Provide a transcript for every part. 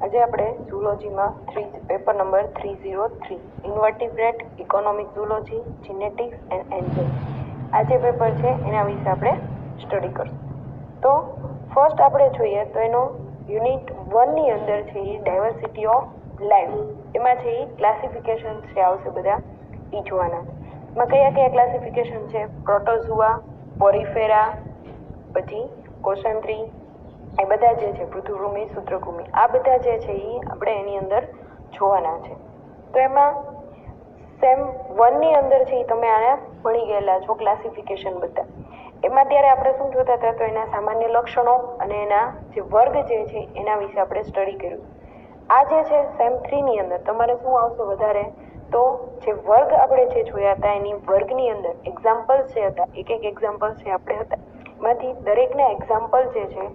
આજે આપણે ઝૂલોજીમાં paper number 303 invertebrate economic zoology genetics and angel આ જે પેપર છે એના વિશે આપણે સ્ટડી કરશું. તો ફર્સ્ટ આપણે જોઈએ તો એનો યુનિટ 1 ની અંદર છે એ ડાયવર્સિટી ઓફ લાઈફ, એમાં છે એ ક્લાસિફિકેશન છે આવશે બધા એ જોવાના. એમાં કયા કયા ક્લાસિફિકેશન છે? પ્રોટોઝુઆ, પોરીફેરા, પછી કોશન્ટ્રી, એ બધા જે છે પૃથુભૂમિ, સૂત્રભૂમિ, આ બધા જે છે એ આપણે એની અંદર જોવાના છે. તો એમાં સેમ 1 ની અંદર છે એ તમે આને ભણી ગયેલા છો ક્લાસિફિકેશન બધા. એમાં ત્યારે આપણે શું જોતા હતા તો એના સામાન્ય લક્ષણો અને એના જે વર્ગ જે છે એના વિશે આપણે સ્ટડી કર્યું. આ જે છે સેમ 3 ની અંદર તમારે શું આવશે વધારે તો જે વર્ગ આપણે જે જોયા હતા એની વર્ગની અંદર એક્ઝામ્પલ્સ જે હતા, એક એક્ઝામ્પલ છે આપણે હતા, એમાંથી દરેકના એક્ઝામ્પલ જે છે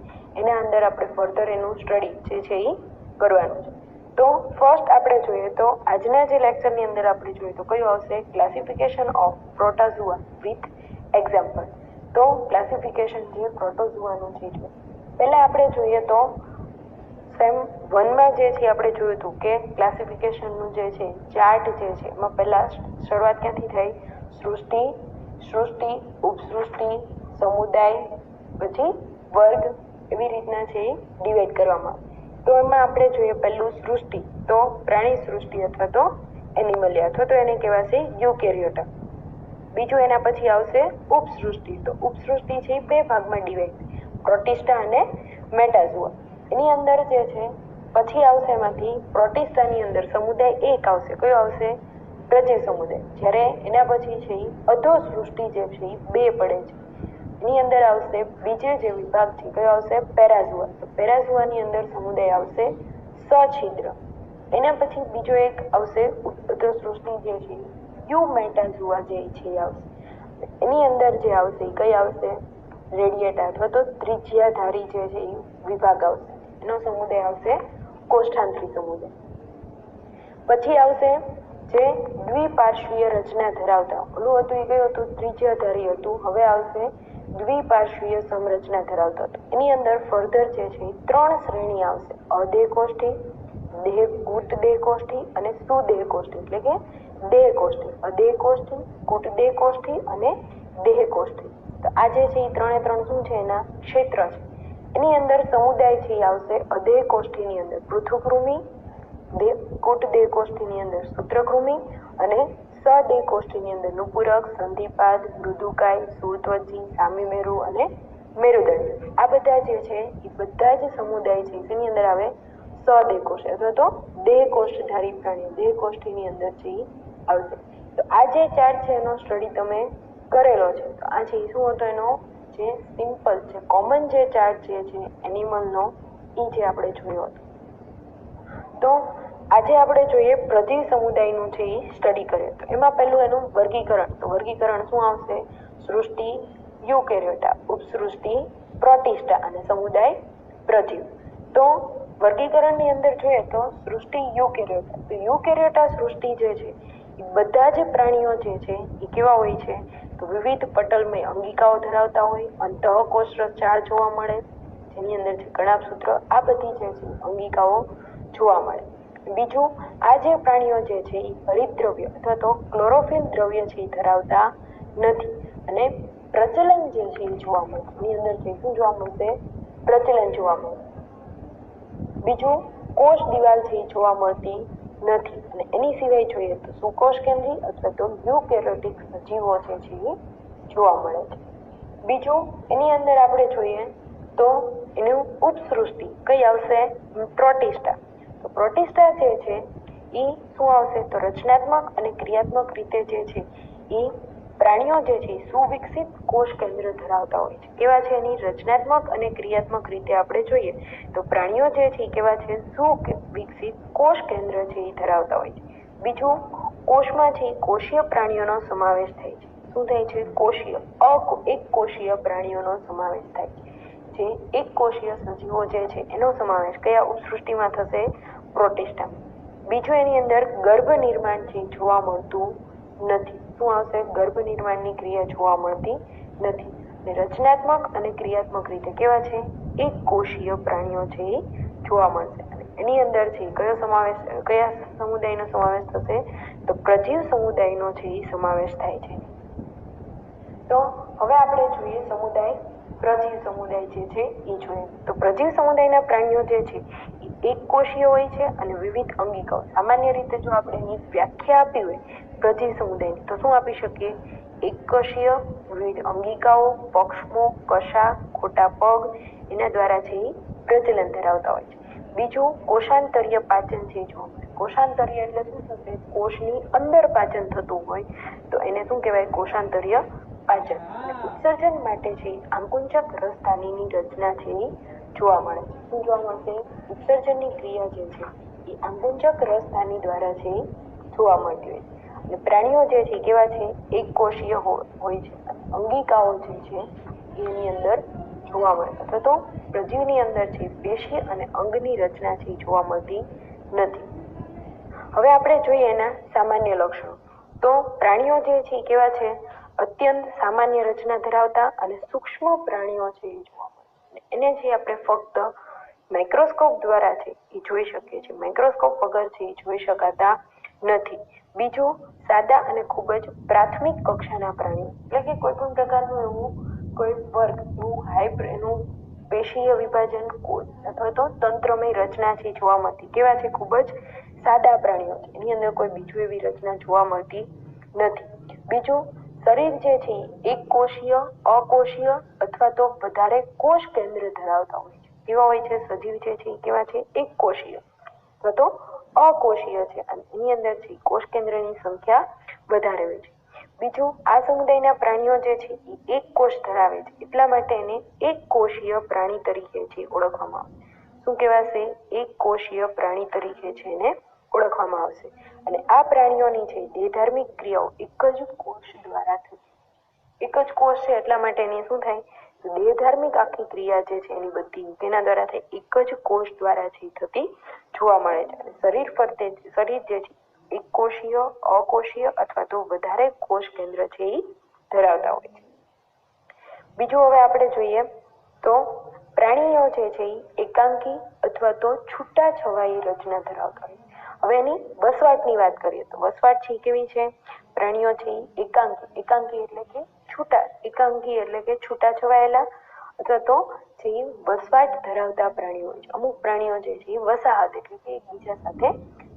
એના અંદર આપણે ફર્ધર એનું સ્ટડી જે છે એ કરવાનું છે. તો ફર્સ્ટ આપણે જોઈએ તો આજના જે લેક્ચરની અંદર આપણે જોઈએ તો કયું આવશે? Classification of protozoa with example. તો ક્લાસિફિકેશન જે પ્રોટોઝુઆનું છે પહેલા આપણે જોઈએ તો સેમ 1 માં જે છે આપણે જોયું હતું કે ક્લાસિફિકેશનનું જે છે ચાર્ટ જે છે એમાં પહેલા શરૂઆત ક્યાંથી થઈ? સૃષ્ટિ, ઉપસૃષ્ટિ, સમુદાય, પછી વર્ગ, એવી રીતના છે એ ડિવાઈડ કરવામાં. તો એમાં આપણે જોઈએ પહેલું સૃષ્ટિ, તો પ્રાણી સૃષ્ટિ અથવા તો એનિમલિયા અથવા તો એને કહેવાશે યુકેરિયોટા. બીજું એના પછી આવશે ઉપસૃષ્ટિ, તો ઉપસૃષ્ટિ છે એ બે ભાગમાં ડિવાઈડ, પ્રોટિસ્ટા અને મેટાઝુઆ. એની અંદર જે છે પછી આવશે એમાંથી પ્રોટિસ્ટાની અંદર સમુદાય એક આવશે. કયો આવશે? પ્રજ્ઞ સમુદાય. જ્યારે એના પછી છે એ અધોસૃષ્ટિ જે છે એ બે પડે છે. એની અંદર આવશે બીજો જે વિભાગ છે કયો આવશે? પેરાઝુઆ. તો પેરાઝુઆની અંદર સમુદાય આવશે સછિદ્ર. એના પછી બીજો એક આવશે અધોસૃષ્ટિ જે છે યુમેટાઝુઆ જે છે એ આવશે. એની અંદર જે આવશે એ કઈ આવશે? રેડિયેટા અથવા તો ત્રિજ્યાધારી જે છે એ વિભાગ આવશે. એનો સમુદાય આવશે કોષ્ઠાંત્રી સમુદાય. પછી આવશે જે દ્વિપાર્શ્વીય રચના ધરાવતા, ઓલું હતું એ કયું હતું? ત્રિજ્યાધારી હતું. હવે આવશે દ્વિપાર્શ્વીય સમરચના ધરાવતા હતું. એની અંદર ફર્ધર જે છે ત્રણ શ્રેણી આવશે: અદેહ કોષ્ઠી, કૂટ દેહ કોષ્ઠી અને સુદેહ કોષ્ઠી, એટલે કે દેહ કોષ્ઠી. અદેહ કોષ્ઠી, કૂટ દેહ કોષ્ઠી અને દેહ કોષ્ઠી. તો આ જે છે એ ત્રણે ત્રણ શું છે? એના ક્ષેત્ર છે. એની અંદર સમુદાય છે એ આવશે અદેહ કોષ્ઠીની અંદર પૃથુકૃમિ, કૂટ દેહ કોષ્ઠીની અંદર સૂત્રકૃમિ અને સદેહ કોષ્ઠીની અંદર નુપુરક, સંધિપાદ, મૃદુકાય, સુત્વચી, સામીમેરુ અને મેરુદંડ. આ બધા જે છે એ બધા જ સમુદાય છે તેની અંદર આવે સદેહ કોષ્ઠ અથવા તો દેહ કોષ્ઠધારી પ્રાણીઓ, દેહ કોષ્ઠીની અંદર છે એ આવશે. તો આ જે ચાર્ટ છે એનો સ્ટડી તમે કરેલો છે. તો આ છે શું હતો? એનો જે સિમ્પલ છે કોમન જે ચાર્ટ જે છે એનિમલનો એ જે આપણે જોયો હતો. તો આજે આપણે જોઈએ પ્રજીવ સમુદાયનું છે એ સ્ટડી કરીએ. તો એમાં પહેલું એનું વર્ગીકરણ. તો વર્ગીકરણ શું આવશે? સૃષ્ટિ યુકેરિયોટા, ઉપસૃષ્ટિ પ્રોટિસ્ટા અને સમુદાય પ્રજીવ. તો વર્ગીકરણની અંદર જોઈએ તો સૃષ્ટિ યુકેરિયોટા, તો યુકેરિયોટા સૃષ્ટિ જે છે એ બધા જ પ્રાણીઓ જે છે એ કેવા હોય છે? તો વિવિધ પટલમય અંગિકાઓ ધરાવતા હોય, અંતઃકોષ ચાર જોવા મળે જેની અંદર છે કણાભસૂત્ર, આ બધી જે છે અંગિકાઓ જોવા મળે. બીજું, આ જે પ્રાણીઓ જે છે એ હરિતદ્રવ્ય અથવા તો ક્લોરોફિલ દ્રવ્ય છે એ ધરાવતા નથી અને પ્રચલન જે છે એ જોવા મળે. એની અંદર જે શું જોવા મળશે? પ્રચલન જોવા મળે. બીજું, કોષ દિવાલ છે એ જોવા મળતી નથી અને એની સિવાય જોઈએ તો સુકોષ કેન્દ્રી અથવા તો યુકેરિયોટિક સજીવો જે છે એ જોવા મળે છે. બીજું, એની અંદર આપણે જોઈએ તો એનું ઉપસૃષ્ટિ કઈ આવશે? પ્રોટિસ્ટા. તો પ્રોટિસ્ટા જે છે એ શું આવશે? તો રચનાત્મક અને ક્રિયાત્મક રીતે જે છે એ પ્રાણીઓ જે છે સુવિકસિત કોષ કેન્દ્ર ધરાવતા હોય છે. કેવા છે? એની રચનાત્મક અને ક્રિયાત્મક રીતે આપણે જોઈએ તો પ્રાણીઓ જે છે કેવા છે? સુવિકસિત કોષ કેન્દ્ર છે એ ધરાવતા હોય છે. બીજું, કોષમાં છે કોષીય પ્રાણીઓનો સમાવેશ થાય છે. શું થાય છે? કોષીય, એક કોષીય પ્રાણીઓનો સમાવેશ થાય છે. જે એક કોષીય સજીવો જે છે એનો સમાવેશ કયા ઉપસૃષ્ટિમાં થશે? પ્રોટિસ્ટામાં. બીજું, એની અંદર ગર્ભ નિર્માણ છે જોવા મળતું નથી. શું આવશે? ગર્ભ નિર્માણની ક્રિયા જોવા મળતી નથી. રચનાત્મક અને ક્રિયાત્મક રીતે કેવા છે? એક કોષીય પ્રાણીઓ છે એ જોવા મળશે. અને એની અંદર છે કયા સમુદાયનો સમાવેશ થશે? તો પ્રજીવ સમુદાયનો છે એ સમાવેશ થાય છે. તો હવે આપણે જોઈએ સમુદાય પ્રજીવ સમુદાય જે છે એ જોઈએ. તો પ્રજીવ સમુદાયના પ્રાણીઓ જે છે એ એક કોષીય હોય છે અને વિવિધ અંગિકાઓ. સામાન્ય રીતે જો આપણે એની વ્યાખ્યા આપી હોય પ્રજીવ સમુદાયની તો શું આપી શકીએ? એકકોષીય, વિવિધ અંગિકાઓ, પક્ષમો, કશા, ખોટા પગ એના દ્વારા છે એ પ્રચલન ધરાવતા હોય છે. બીજું કોષાંતરીય પાચન છે જોવા મળે. કોષાંતરીય એટલે શું થશે? કોષની અંદર પાચન થતું હોય તો એને શું કહેવાય? કોષાંતરીય પાચન. ઉત્સર્જન માટે છે આકુંચક રસધાનીની રચના છે એ જોવા મળે છે. શું જોવા મળશે? ઉત્સર્જનની ક્રિયા જે છે એ આકુંચક રસધાની દ્વારા છે એ જોવા મળતી હોય છે. અને પ્રાણીઓ જે છે કેવા છે? એક કોષીય હોય છે. અંગિકાઓ જે છે એની અંદર જોવા મળે અથવા તો પ્રજીવની અંદર છે પેશી અને અંગની રચના છે જોવા મળતી નથી. હવે આપણે જોઈએ એના સામાન્ય લક્ષણો. તો પ્રાણીઓ જે છે કેવા છે? અત્યંત સામાન્ય રચના ધરાવતા અને સૂક્ષ્મ પ્રાણીઓ છે એ જોવા મળે. એને જે આપણે ફક્ત માઇક્રોસ્કોપ દ્વારા છે એ જોઈ શકીએ છીએ. માઇક્રોસ્કોપ વગર છે એ જોઈ શકાતા નથી. બીજું સાદા અને ખૂબ જ પ્રાથમિક કક્ષાના પ્રાણીઓ એટલે કે કોઈ પણ પ્રકારનું એવું કોઈ વર્ગ એનું પેશીય વિભાજન અથવા તો તંત્રમય રચના છે જોવા મળતી. કેવા છે? ખૂબ જ સાદા પ્રાણીઓ છે. એની અંદર કોઈ બીજું એવી રચના જોવા મળતી નથી. બીજું શરીર જે છે એક કોષીય, અકોષીય અથવા તો વધારે કોષ કેન્દ્ર ધરાવતા હોય છે. કેવા હોય છે? સજીવ જે છે કેવા છે? એક કોષીય અથવા તો અકોષીય છે અને એની અંદર છે કોષ કેન્દ્રની સંખ્યા વધારે હોય છે. બીજું આ સમુદાયના પ્રાણીઓ જે છે એ એક કોષ ધરાવે છે એટલા માટે એને એક કોષીય પ્રાણી તરીકે છે ઓળખવામાં આવે. શું કહેવાશે? એક કોષીય પ્રાણી તરીકે છે એને ઓળખવામાં આવશે. અને આ પ્રાણીઓની છે દેહધાર્મિક ક્રિયાઓ એક જ કોષ દ્વારા થતી. એક જ કોષ છે એટલા માટે એની શું થાય? દેહધાર્મિક આખી ક્રિયા જે છે એની બધી તેના દ્વારા થાય એક જ કોષ દ્વારા છે થતી જોવા મળે છે. અને શરીર ફરતે શરીર જે છે એક કોષીય, અકોષીય અથવા તો વધારે કોષ કેન્દ્ર છે એ ધરાવતા હોય છે. બીજું હવે આપણે જોઈએ તો પ્રાણીઓ જે છે એ એકાંકી અથવા તો છૂટા છવાઈ રચના ધરાવતા હોય છે. હવે એની વસવાટની વાત કરીએ તો વસવાટ છે કેવી છે? પ્રાણીઓ છે એકાંકી એટલે કે એકાંકી એટલે કે છૂટા છવાયેલા અથવા તો જે વસવાટ ધરાવતા પ્રાણીઓ હોય છે. અમુક પ્રાણીઓ જે છે એ વસાહત એટલે કે એકબીજા સાથે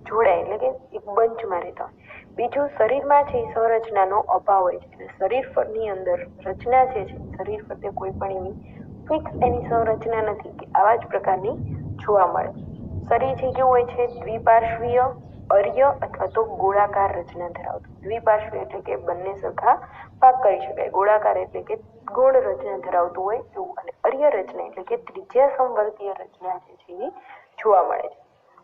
જોડાય એટલે કે એક બંચમાં રહેતા હોય. બીજું શરીરમાં છે સંરચનાનો અભાવ હોય છે. એટલે શરીર પરની અંદર રચના જે છે શરીર ફરતે કોઈ પણ એવી ફિક્સ એની સંરચના નથી કે આવા જ પ્રકારની જોવા મળે. શરીર છે કેવું હોય છે? દ્વિપાર્શ્વીય, અર્ય અથવા તો ગોળાકાર રચના ધરાવતું. દ્વિપાર્શ્વીય એટલે કે બંને સરખા ભાગ કરી શકાય. ગોળાકાર એટલે કે ગોળ રચના ધરાવતું હોય એવું. અને અર્ય રચના એટલે કે ત્રિજ્યા સમવર્તીય રચના જે છે એ જોવા મળે છે.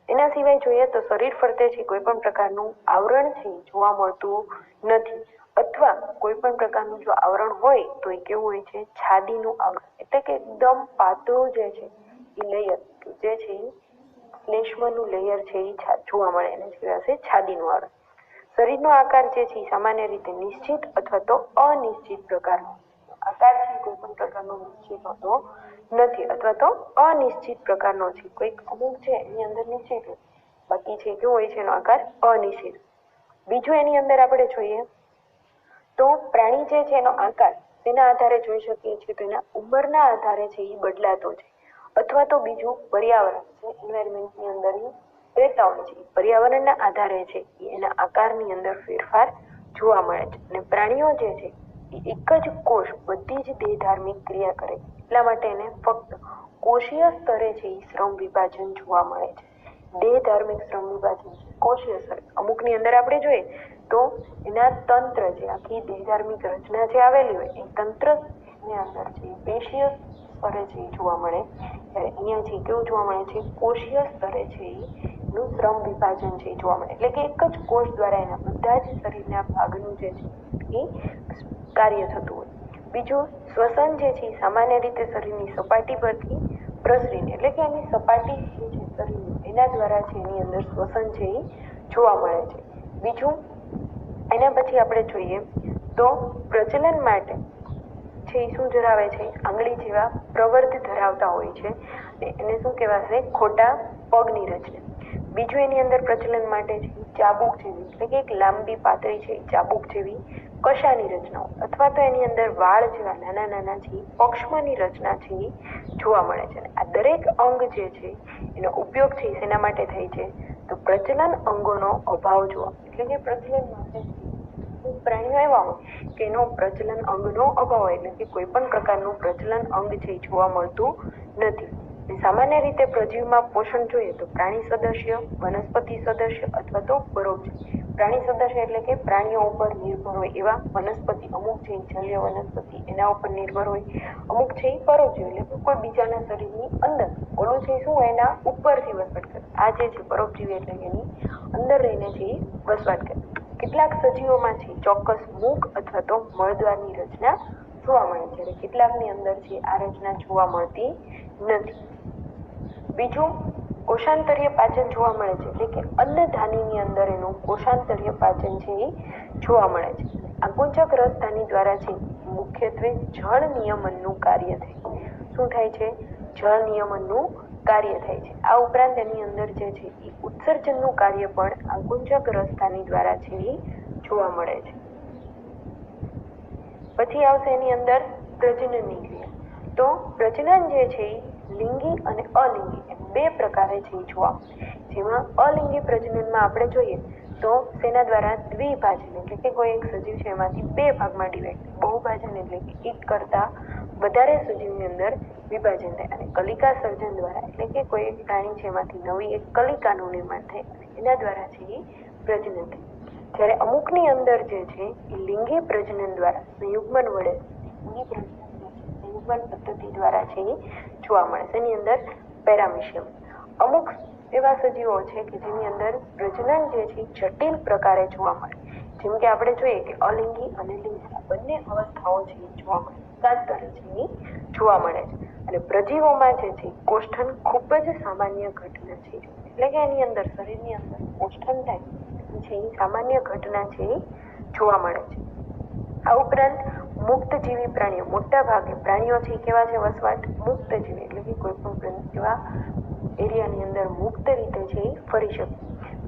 એના સિવાય જોઈએ તો શરીર ફરતે છે કોઈ પણ પ્રકારનું આવરણ છે જોવા મળતું નથી અથવા કોઈ પણ પ્રકારનું જો આવરણ હોય તો એ કેવું હોય છે? છાદીનું આવરણ એટલે કે એકદમ પાતળું જે છે એ લેયર જે છે શ્લેષ્મનું લેયર છે એ જોવા મળે. એને કહેવાશે છાદીનું આવરણ. શરીરનો આકાર જે છે સામાન્ય રીતે નિશ્ચિત અથવા તો અનિશ્ચિત પ્રકારનો આકાર છે. કોઈ પણ પ્રકારનો નિશ્ચિત હોતો નથી અથવા તો અનિશ્ચિત પ્રકારનો છે. કોઈક અમુક છે એની અંદર નિશ્ચિત હોય બાકી છે કેવો હોય છે એનો આકાર? અનિશ્ચિત. બીજું એની અંદર આપણે જોઈએ તો પ્રાણી જે છે એનો આકાર તેના આધારે જોઈ શકીએ છીએ તો એના ઉંમરના આધારે છે એ બદલાતો છે અથવા તો બીજું પર્યાવરણ છે એન્વાયરમેન્ટની અંદર રહેતા હોય છે. પર્યાવરણના આધારે છે એના આકારની અંદર ફેરફાર જોવા મળે છે. અને પ્રાણીઓ જે છે એ એક જ કોષ બધી જ દેહધાર્મિક ક્રિયા કરે છે એટલા માટે એને ફક્ત કોષીય સ્તરે છે એ શ્રમ વિભાજન જોવા મળે છે. દેહધાર્મિક શ્રમ વિભાજન કોષીય સ્તરે. અમુકની અંદર આપણે જોઈએ તો એના તંત્ર જે આખી દેહધાર્મિક રચના જે આવેલી હોય એ તંત્રની અંદર છે પેશીય સ્તરે છે જોવા મળે. અહીંયા છે કેવું જોવા મળે છે? કોષીય સ્તરે છે એનું શ્રમ વિભાજન છે જોવા મળે. એટલે કે એક જ કોષ દ્વારા એના બધા જ શરીરના ભાગનું જે છે એ કાર્ય થતું હોય. બીજું શ્વસન જે છે સામાન્ય રીતે શરીરની સપાટી પરથી પ્રસરીને એટલે કે એની સપાટી જે છે શરીરની એના દ્વારા છે એની અંદર શ્વસન છે એ જોવા મળે છે. બીજું એના પછી આપણે જોઈએ તો પ્રજનન માટે છે એ શું ધરાવે છે? આંગળી જેવા પ્રવર્ધ ધરાવતા હોય છે. એને શું કહેવાશે? ખોટા પગની રચના. બીજું એની અંદર પ્રચલન માટે છે ચાબુક જેવી, એટલે કે એક લાંબી પાતળી છે ચાબુક જેવી કશાની રચનાઓ, અથવા તો એની અંદર વાળ જેવા નાના નાના છે પક્ષ્મની રચના છે એ જોવા મળે છે. આ દરેક અંગ જે છે એનો ઉપયોગ છે શેના માટે થાય છે? તો પ્રજનન અંગોનો અભાવ જોવા, એટલે કે પ્રજનન માટે પ્રાણીઓ એવા હોય કે એનો પ્રજનન અંગનો અભાવ હોય, એટલે કે કોઈ પણ પ્રકારનું પ્રજનન અંગ છે જોવા મળતું નથી. સામાન્ય રીતે પ્રજીવમાં પોષણ જોઈએ તો પ્રાણી સદસ્ય, વનસ્પતિ સદસ્ય અથવા તો પરોપજીવી. પ્રાણી સદસ્ય એટલે કે પ્રાણીઓ ઉપર નિર્ભર હોય એવા વનસ્પતિ, અમુક છે જલીય વનસ્પતિ એના ઉપર નિર્ભર હોય, અમુક છે પરોપજીવી એટલે કોઈ બીજાના શરીરની અંદર, ઓલું છે શું એના ઉપરથી વસવાટ કરે. આ જે છે પરોપજીવી એટલે એની અંદર રહીને છે વસવાટ કરે. કેટલાક સજીવોમાં છે ચોક્કસ મુખ અથવા તો મળદ્વારની રચના જોવા મળે છે, અને કેટલાકની અંદર છે આ રચના જોવા મળતી નથી. બીજું કોષાંતરીય પાચન જોવા મળે છે, એટલે કે અન્નધાનીની અંદર એનું કોષાંતરીય પાચન છે એ જોવા મળે છે. આકુંચક રસધાની દ્વારા છે મુખ્યત્વે જળ નિયમનનું કાર્ય થાય. શું થાય છે? જળ નિયમનનું કાર્ય થાય છે. આ ઉપરાંત એની અંદર જે છે એ ઉત્સર્જનનું કાર્ય પણ આકુંચક રસધાની દ્વારા છે એ જોવા મળે છે. પછી આવશે એની અંદર પ્રજનનની ક્રિયા. તો પ્રજનન જે છે એ લિંગી અને અલિંગી એમ બે પ્રકારે છે જોવા મળે. જેમાં અલિંગી પ્રજનનમાં આપણે જોઈએ તો તેના દ્વારા દ્વિભાજન, એટલે કે કોઈ એક સજીવ છે એમાંથી બે ભાગમાં ડિવાઈડ. બહુભાજન એટલે કે એક કરતા વધારે સજીવની અંદર વિભાજન થાય, અને કલિકા સર્જન દ્વારા એટલે કે કોઈ એક પ્રાણી છે એમાંથી નવી એક કલિકાનું નિર્માણ થાય અને એના દ્વારા છે એ પ્રજનન થાય. જ્યારે અમુકની અંદર જે છે એ લિંગી પ્રજનન દ્વારા સંયુગ્મન વડે સંયુગ્મન પદ્ધતિ દ્વારા છે એ જોવા મળે છે. એની અંદર પેરામિશિયમ. અમુક એવા સજીવો છે કે જેની અંદર પ્રજનન જે છે જટિલ પ્રકારે જોવા મળે. જેમ કે આપણે જોઈએ કે અલિંગી અને લિંગી બંને અવસ્થાઓ છે જોવા મળે, એકાંતરે છે જોવા મળે છે. અને પ્રજીવોમાં જે છે કોષ્ઠન ખૂબ જ સામાન્ય ઘટના છે, એટલે કે એની અંદર શરીરની અંદર કોષ્ઠન થાય છે એ સામાન્ય ઘટના છે એ જોવા મળે છે. આ ઉપરાંત મુક્તજીવી પ્રાણીઓ, મોટા ભાગે પ્રાણીઓ છે કેવા છે વસવાટ? મુક્તજીવી, એટલે કે કોઈ પણ એવા એરિયાની અંદર મુક્ત રીતે છે એ ફરી શકે.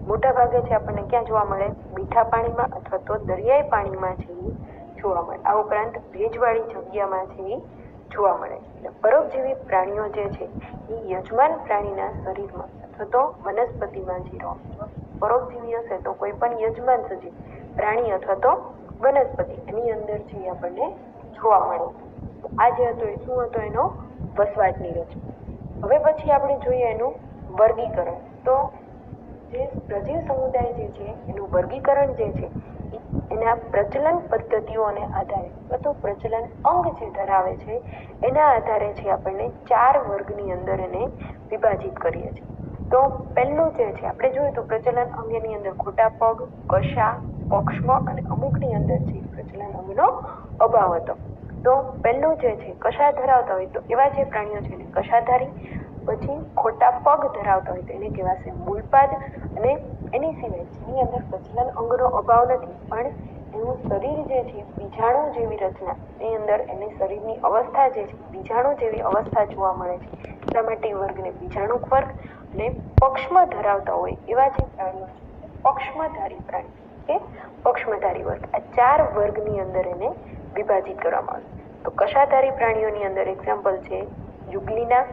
મોટા ભાગે છે આપણને ક્યાં જોવા મળે? મીઠા પાણીમાં અથવા તો દરિયાઈ પાણીમાં છે એ જોવા મળે. આ ઉપરાંત ભેજવાળી જગ્યામાં છે એ જોવા મળે. એટલે પરોપજીવી પ્રાણીઓ જે છે એ યજમાન પ્રાણીના શરીરમાં અથવા તો વનસ્પતિમાં જે રહે. પરોપજીવી હશે તો કોઈ પણ યજમાન સજીવ પ્રાણી અથવા તો વનસ્પતિ એની અંદર છે આપણને જોવા મળે. આ જે હતો એ શું હતો? એનો વસવાટની રચના. હવે પછી આપણે જોઈએ એનું વર્ગીકરણ. તો જે પ્રજીવ સમુદાય જે છે એનું વર્ગીકરણ જે છે એના પ્રચલન પદ્ધતિઓને આધારે અથવા તો પ્રચલન અંગ જે ધરાવે છે એના આધારે છે આપણને 4 વર્ગની અંદર એને વિભાજિત કરીએ છીએ. તો પહેલું જે છે આપણે જોયું તો પ્રચલન અંગની અંદર ખોટા પગ, કશા, પક્ષ્મ અને અમુકની અંદર છે પ્રચલન અંગનો અભાવ હતો. તો પહેલું જે છે કશા ધરાવતા હોય તો એવા જે પ્રાણીઓ છે એને કશાધારી. પછી ખોટા પગ ધરાવતા હોય તો એને કહેવાશે મૂલપાદ. અને એની સિવાય જેની અંદર પ્રચલન અંગનો અભાવ નથી પણ એનું શરીર જે છે બીજાણુ જેવી રચના, એની અંદર એની શરીરની અવસ્થા જે છે બીજાણુ જેવી અવસ્થા જોવા મળે છે, એટલા માટે એ વર્ગને બીજાણુક વર્ગ. અને પક્ષ્મ ધરાવતા હોય એવા જે પ્રાણીઓ છે પક્ષ્મધારી પ્રાણી કે પક્ષ્મધારી વર્ગ, આ 4 વર્ગની અંદર એને વિભાજિત કરવામાં આવે. તો કશાધારી પ્રાણીઓની અંદર એક્ઝામ્પલ છે યુગ્લિના,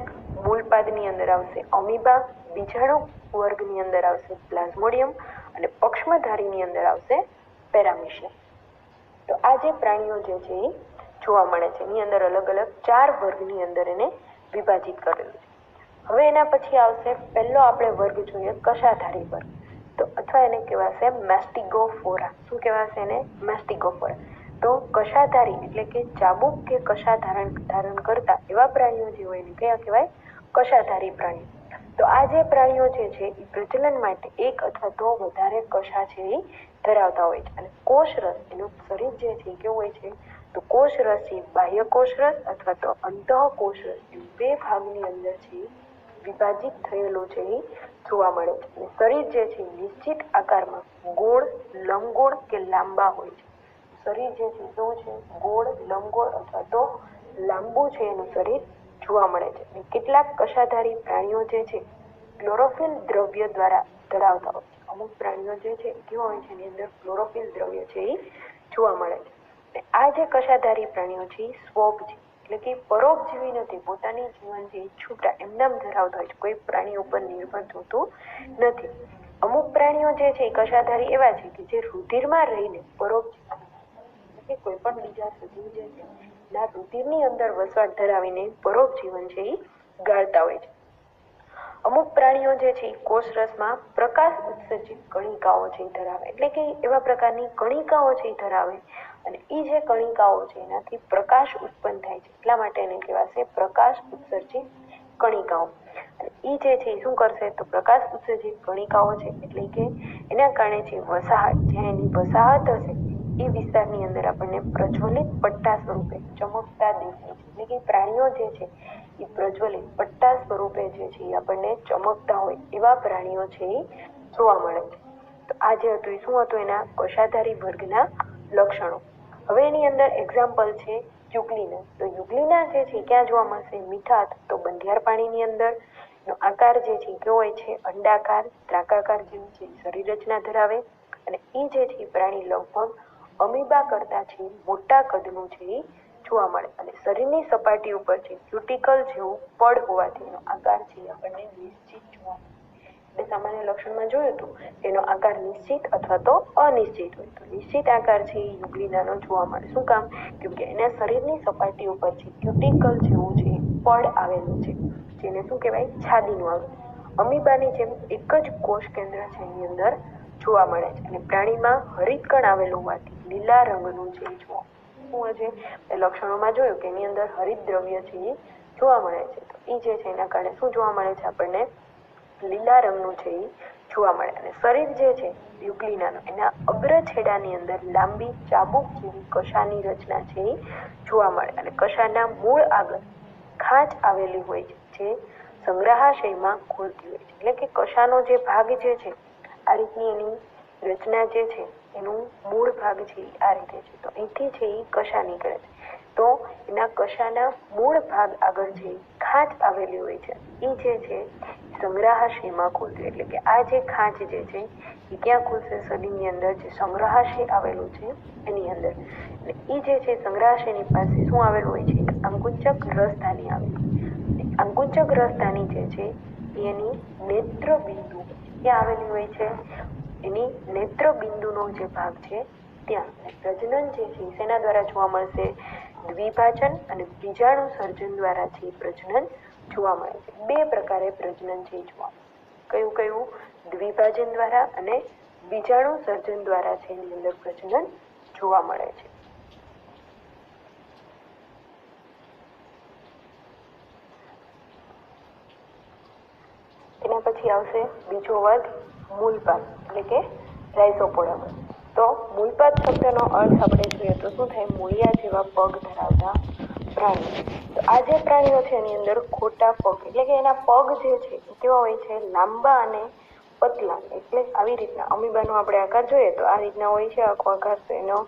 મૂળપાદની અંદર આવશે અમીબા, બીજાણુ વર્ગની અંદર આવશે પ્લાઝ્મોડિયમ અને પક્ષ્મધારીની અંદર આવશે પેરામિશિયમ. તો આ જે પ્રાણીઓ જે છે એ જોવા મળે છે એની અંદર અલગ અલગ 4 વર્ગની અંદર એને વિભાજિત કરેલું છે. હવે એના પછી આવશે પહેલો આપણે વર્ગ જોઈએ કશાધારી વર્ગ, તો અથવા એને કહેવાશે મેસ્ટિગોફોરા. શું કહેવાશે એને? મેસ્ટિગોફોરા. તો કશાધારી એટલે કે ચાબુક કે કશા ધારણ કરતા એવા પ્રાણીઓ જે હોય એને કયા કહેવાય? કશાધારી પ્રાણીઓ. તો આ જે પ્રાણીઓ જે છે એ પ્રજનન માટે એક અથવા તો વધારે કશા છે એ ધરાવતા હોય છે. અને કોષરસ, એનું શરીર જે છે કેવું હોય છે? તો કોષરસ છે બાહ્ય કોષરસ અથવા તો અંતઃકોષરસ એમ 2 ભાગની અંદર છે વિભાજિત થયેલું છે એ જોવા મળે છે. અને શરીર જે છે નિશ્ચિત આકારમાં ગોળ, લંબગોળ કે લાંબા હોય છે. શરીર જે છે શું છે? ગોળ, લંબગોળ અથવા તો લાંબુ છે એનું શરીર જોવા મળે છે. અને કેટલાક કશાધારી પ્રાણીઓ જે છે ક્લોરોફિલ દ્રવ્ય દ્વારા ધરાવતા હોય છે. અમુક પ્રાણીઓ જે છે કેવા હોય છે, એની અંદર ક્લોરોફિલ દ્રવ્ય છે એ જોવા મળે છે. આ જે કશાધારી પ્રાણીઓ છે એ સ્વોપ છે, એટલે કે પરોપજીવી નથી, પોતાની જીવન જે છૂટા એમનામ ધરાવતા હોય છે, કોઈ પ્રાણી ઉપર નિર્ભર થતું નથી. અમુક પ્રાણીઓ જે છે એ કશાધારી એવા છે કે જે રુધિરમાં રહીને પરોપજીવી, એટલે કે કોઈ પણ બીજા સજીવ જે છે એના રુધિરની અંદર વસવાટ ધરાવીને પરોપજીવન છે એ ગાળતા હોય છે. અમુક પ્રાણીઓ જે છે એ કોષરસમાં પ્રકાશ ઉત્સર્જિત કણિકાઓ છે એ ધરાવે, એટલે કે એવા પ્રકારની કણિકાઓ છે એ ધરાવે, અને એ જે કણિકાઓ છે એનાથી પ્રકાશ ઉત્પન્ન થાય છે, એટલા માટે એને કહેવાશે પ્રકાશ ઉત્સર્જિત કણિકાઓ. અને એ જે છે એ શું કરશે, તો પ્રકાશ ઉત્સર્જિત કણિકાઓ છે એટલે કે એના કારણે જે વસાહત, જ્યાં એની વસાહત હશે એ વિસ્તારની અંદર આપણને પ્રજ્વલિત પટ્ટા સ્વરૂપે ચમકતા દેખાય છે, એટલે કે પ્રાણીઓ જે છે એ પ્રજ્વલિત પટ્ટા સ્વરૂપે જે છે એ આપણને ચમકતા હોય એવા પ્રાણીઓ છે એ જોવા મળે છે. તો આ જે હતું એ શું હતું, એના કશાધારી વર્ગના લક્ષણો. હવે એની અંદર એક્ઝામ્પલ છે યુગ્લિના. તો યુગ્લિના જે છે ક્યાં જોવા મળશે, મીઠા તો બંધિયાર પાણીની અંદર. એનો આકાર જે છે કેવો હોય છે, અંડાકાર ત્રાકાકાર જેવું છે શરીર રચના ધરાવે, અને એ જે છે પ્રાણી લગભગ અમીબા કરતા છે મોટા કદનું છે એ જોવા મળે, અને શરીરની સપાટી ઉપર છે ક્યુટિકલ જેવું પડ હોવાથી એનો આકાર છે આપણને નિશ્ચિત જોવા મળે. એટલે સામાન્ય લક્ષણમાં જોયું હતું એનો આકાર નિશ્ચિત અથવા તો અનિશ્ચિત હોય, તો નિશ્ચિત આકાર છે એ યુગ્લિનાનો જોવા મળે. શું કામ, કેમ કે એના શરીરની સપાટી ઉપર છે ક્યુટિકલ જેવું છે પડ આવેલું છે, જેને શું કહેવાય, છાદીનું આવે. અમીબાની જેમ એક જ કોષ કેન્દ્ર છે એની અંદર જોવા મળે છે, અને પ્રાણીમાં હરિતકણ આવેલું હોવાથી લીલા રંગનું છે જોવા. શું છે લક્ષણોમાં જોયું કે એની અંદર હરિત દ્રવ્ય છે એ જોવા મળે છે, તો એ જે છે એના કારણે શું જોવા મળે છે, આપણને લીલા રંગનું છે એ જોવા મળે. અને શરીર જે છે યુગ્લિનાનું, એના અગ્ર છેડાની અંદર લાંબી ચાબુક જેવી કશાની રચના છે એ જોવા મળે, અને કશાના મૂળ આગળ ખાંચ આવેલી હોય છે જે સંગ્રહાશયમાં ખોલતી હોય છે, એટલે કે કશાનો જે ભાગ જે છે આ રીતની એની રચના જે છે, એનું મૂળ ભાગ છે આ રીતે છે, તો અહીંથી છે એ કશા નીકળે છે, તો એના કશાના મૂળ ભાગ આગળ છે ખાંચ આવેલી હોય છે, એ જે છે સંગ્રહાશયમાં ખુલશે, એટલે કે આ જે ખાંચ જે છે એ ક્યાં ખુલશે, શરીરની અંદર જે સંગ્રહાશય આવેલું છે એની અંદર. એટલે એ જે છે સંગ્રહાશયની પાસે શું આવેલું હોય છે, આંકુચક રસધાની આવેલી. આંકુચક રસધાની જે છે એની નેત્ર બિંદુ ક્યાં આવેલી હોય છે, એની નેત્ર બિંદુનો જે ભાગ છે ત્યાં. પ્રજનન જે છે શેના દ્વારા જોવા મળશે, દ્વિભાજન અને બીજાણુ સર્જન દ્વારા છે પ્રજનન જોવા મળે છે. બે પ્રકારે પ્રજનન છે જોવા મળે. કયું કયું, દ્વિભાજન દ્વારા અને બીજાણુ સર્જન દ્વારા છે એની અંદર પ્રજનન જોવા મળે છે. એના પછી આવશે બીજો વર્ગ મૂલપાદ, એટલે કે રાઇઝોપોડમ. તો મૂલપાદ શબ્દનો અર્થ આપણે જોઈએ તો શું થાય, મૂળિયા જેવા પગ ધરાવતા પ્રાણી. તો આ જે પ્રાણીઓ છે એની અંદર ખોટા પગ, એટલે કે એના પગ જે છે એ કેવા હોય છે, લાંબા અને પતલા. એટલે આવી રીતના અમીબાનો આપણે આકાર જોઈએ તો આ રીતના હોય છે આખો આકાર, તો એનો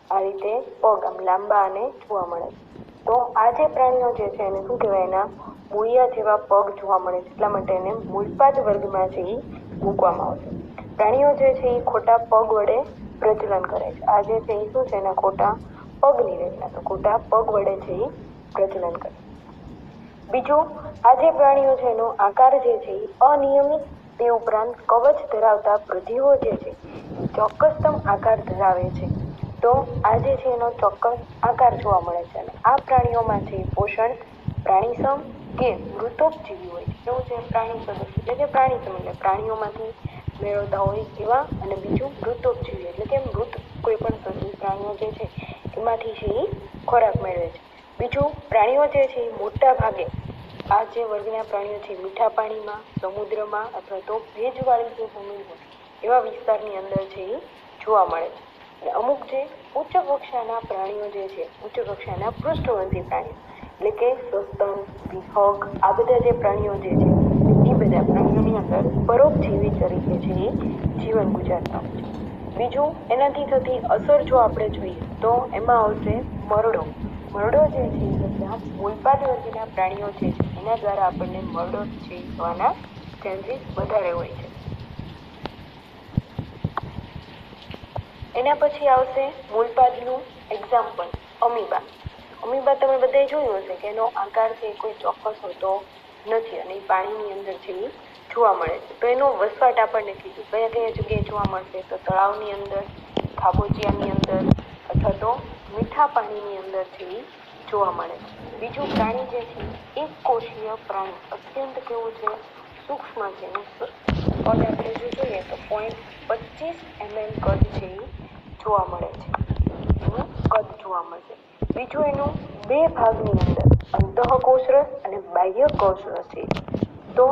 આ રીતે પગ આમ લાંબા અને જોવા મળે છે. તો આ જે પ્રાણીઓ જે છે એને શું કહેવાય, એના મૂળિયા જેવા પગ જોવા મળે છે, એટલા માટે એને મૂળપાદ વર્ગમાં છે એ મૂકવામાં આવશે. પ્રાણીઓ જે છે એ ખોટા પગ વડે પ્રજનન કરે છે. આ જે છે એ શું છે, એના ખોટા પગની રચના, તો ખોટા પગ વડે છે એ પ્રજનન કરે. બીજું, આ જે પ્રાણીઓ છે એનો આકાર જે છે એ અનિયમિત, તે ઉપરાંત કવચ ધરાવતા પ્રજીવો જે છે ચોક્કસતમ આકાર ધરાવે છે. તો આ જે છે એનો ચોક્કસ આકાર જોવા મળે છે, અને આ પ્રાણીઓમાં છે પોષણ પ્રાણીસમ કે મૃતોપજીવી હોય છે. કેવું છે, પ્રાણીસમ એટલે કે પ્રાણીસમ એટલે પ્રાણીઓમાંથી મેળવતા હોય એવા, અને બીજું મૃતોપજીવી એટલે કે મૃત કોઈ પણ સજીવ પ્રાણીઓ જે છે એમાંથી છે એ ખોરાક મેળવે છે. બીજું, પ્રાણીઓ જે છે એ મોટા ભાગે આ જે વર્ગના પ્રાણીઓ છે મીઠા પાણીમાં, સમુદ્રમાં અથવા તો ભેજવાળી જે જમીન હોય એવા વિસ્તારની અંદર છે એ જોવા મળે છે. અને અમુક જે ઉચ્ચ કક્ષાના પ્રાણીઓ જે છે, ઉચ્ચ કક્ષાના પૃષ્ઠવંશી પ્રાણીઓ એટલે કે સસ્તન, વિહંગ, આ બધા જે પ્રાણીઓ જે છે એ બધા પ્રાણીઓની અંદર પરોપજીવી તરીકે છે એ જીવન ગુજારતા હોય છે. બીજું, એનાથી થતી અસર જો આપણે જોઈએ તો એમાં આવશે મરડો. મરડો જે છે એ બધા મૂળપાદ વર્ગના પ્રાણીઓ છે એના દ્વારા આપણને મરડો છે થવાના ચાન્સીસ વધારે હોય છે. એના પછી આવશે મૂળપાદનું એક્ઝામ્પલ અમીબા. અમીબા તમે બધાએ જોયું હશે કે એનો આકાર છે કોઈ ચોક્કસ હોતો નથી અને પાણીની અંદર છે એ જોવા મળે છે. તો એનો વસવાટ આપણને કીધું કયા કયા જગ્યાએ જોવા મળશે, તો તળાવની અંદર, ખાબોચિયાની અંદર અથવા તો મીઠા પાણીની અંદર છે એ જોવા મળે છે. બીજું પ્રાણી જે છે એક કોષીય પ્રાણી, અત્યંત કેવું છે, સૂક્ષ્મ છે. કદ આપણે જો જોઈએ તો 0.25 mm કદ છે એ જોવા મળે છે. એનું કદ જોવા મળશે. બીજું એનું બે ભાગની અંદર અંતઃકોષરસ અને બાહ્ય કોષરસ છે. તો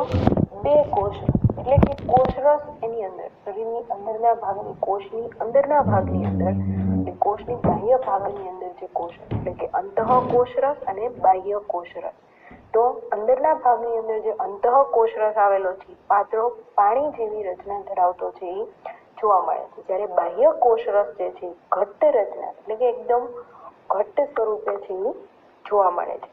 બે કોષરસ એટલે કે કોષરસ એની અંદર શરીરની અંદરના ભાગની કોષની અંદરના ભાગની અંદર અને કોષની બાહ્ય ભાગની અંદર જે કોષ એટલે કે અંતઃકોષરસ અને બાહ્ય કોષરસ. તો અંદરના ભાગની અંદર જે અંતઃકોષરસ આવેલો છે પાતળો પાણી જેવી રચના ધરાવતો છે એ જોવા મળે છે. જ્યારે બાહ્ય કોષરસ જે છે ઘટ્ટ રચના એટલે કે એકદમ ઘટ્ટ સ્વરૂપે છે એ જોવા મળે છે.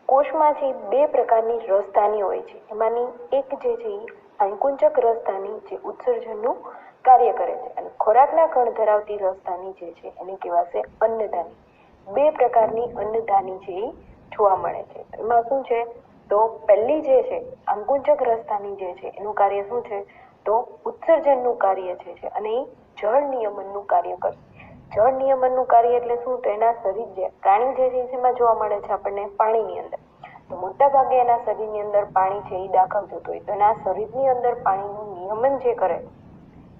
કોષમાં છે બે પ્રકારની રસધાની હોય છે. એમાંની એક જે છે એ આંકુંચક રસધાની જે ઉત્સર્જનનું કાર્ય કરે છે અને ખોરાકના કણ ધરાવતી રસધાની જે છે એને કહેવાશે અન્નધાની. બે પ્રકારની અન્નધાની છે એ જોવા મળે છે. એમાં શું છે, તો પહેલી જે છે આંકુંચક રસધાની જે છે એનું કાર્ય શું છે, તો ઉત્સર્જનનું કાર્ય છે અને એ જળ નિયમનનું કાર્ય કરશે. જળ નિયમનનું કાર્ય એટલે શું, તો એના શરીર જે પ્રાણી જે છે એમાં જોવા મળે છે આપણને પાણીની અંદર. તો મોટા ભાગે એના શરીરની અંદર પાણી છે એ દાખલ થતું હોય તો એના શરીરની અંદર પાણીનું નિયમન જે કરે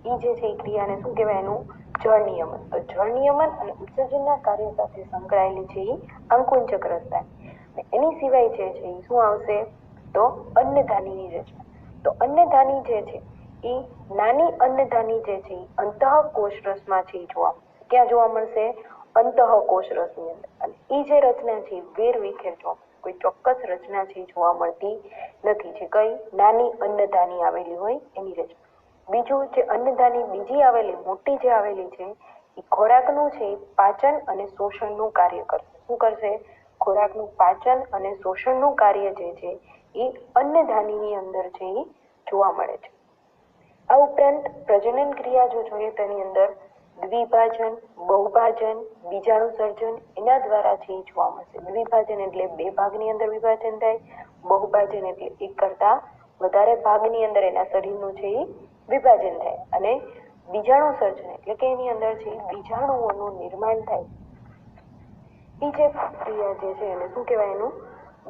એ જે છે એ ક્રિયાને શું કહેવાય, એનું જળ નિયમન. તો જળ નિયમન અને ઉત્સર્જનના કાર્ય સાથે સંકળાયેલી છે એ આંકુંચક રસધાની. એની સિવાય જે છે એ શું આવશે, તો અન્નધાનીની રચના. તો અન્નધાની જે છે એ નાની અન્નધાની જે છે એ અંતઃકોષરસમાં છે એ જોવા મળશે. ક્યાં જોવા મળશે, અંતઃકોષરસની અંદર. અને એ જે રચના છે વેર વિખેર જોવા મળશે. કોઈ ચોક્કસ રચના છે જોવા મળતી નથી. જે કઈ નાની અન્નધાની આવેલી હોય એની રચના. બીજું જે અન્નધાની બીજી આવેલી મોટી જે આવેલી છે એ ખોરાકનું છે પાચન અને શોષણનું કાર્ય કરશે. શું કરશે, ખોરાકનું પાચન અને શોષણનું કાર્ય જે છે એ અન્નધાનીની અંદર છે એ જોવા મળે છે. આ ઉપરાંત પ્રજનન ક્રિયા જો જોઈએ તેની અંદર દ્વિભાજન, બહુભાજન, બીજાણુ સર્જન એના દ્વારા છે એ જોવા મળશે. દ્વિભાજન એટલે બે ભાગની અંદર વિભાજન થાય, બહુભાજન એટલે એક કરતા વધારે ભાગની અંદર એના શરીરનું છે એ વિભાજન થાય અને બીજાણુ સર્જન એટલે કે એની અંદર છે બીજાણુઓનું નિર્માણ થાય. એ જે ક્રિયા જે છે એને શું કહેવાય, એનું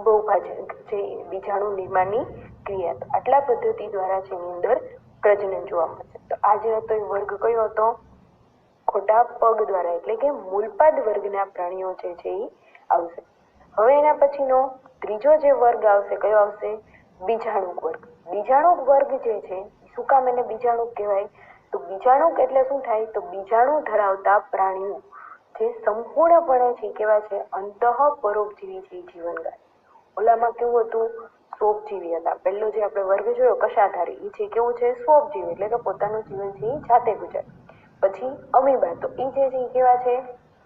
બહુભાજન છે બીજાણુ નિર્માણની ક્રિયા. તો આટલા પદ્ધતિ દ્વારા છે એની અંદર પ્રજનન જોવા મળશે. તો આજે હતો એ વર્ગ કયો હતો, ખોટા પગ દ્વારા એટલે કે મૂળપાદ વર્ગના પ્રાણીઓ જે છે એ આવશે. હવે એના પછીનો ત્રીજો જે વર્ગ આવશે કયો આવશે, બીજાણુક વર્ગ. બીજાણુક વર્ગ જે છે શું કામ એને બીજાણુક કહેવાય, તો બીજાણુક એટલે શું થાય, તો બીજાણુ ધરાવતા પ્રાણીઓ જે સંપૂર્ણપણે છે કેવા છે, અંતઃપરોપજીવી છે જીવનદાય. ઓલામાં કેવું હતું, સ્વોપજીવી હતા. પહેલો જે આપણે વર્ગ જોયો કશાધારી, એ છે કેવું છે, સ્વોપજીવી એટલે કે પોતાનું જીવન છે એ જાતે ગુજારે. પછી અમીબા, તો એ જે છે એ કેવા છે,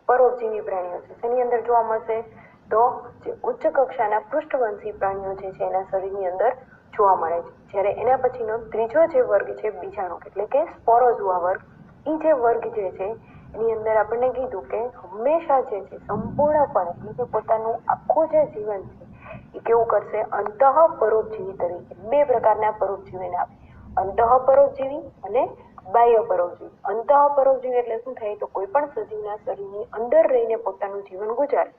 પરોપજીવી પ્રાણીઓ છે. તેની અંદર જોવા મળશે તો જે ઉચ્ચ કક્ષાના પૃષ્ઠવંશી પ્રાણીઓ જે છે એના શરીરની અંદર જોવા મળે છે. જ્યારે એના પછીનો ત્રીજો જે વર્ગ છે બીજાણુક એટલે કે સ્પોરોઝોઆ વર્ગ. એ જે વર્ગ જે છે એની અંદર આપણને કીધું કે હંમેશા જે છે સંપૂર્ણપણે એટલે કે પોતાનું આખું જે જીવન છે એ કેવું કરશે, અંતઃપરોપજીવી તરીકે. બે પ્રકારના પરોપજીવીને આપે, અંતઃપરોપજીવી અને બાહ્ય પરોપજીવી. અંતઃપરોપજીવી એટલે શું થાય, તો કોઈ પણ સજીવના શરીરની અંદર રહીને પોતાનું જીવન ગુજારે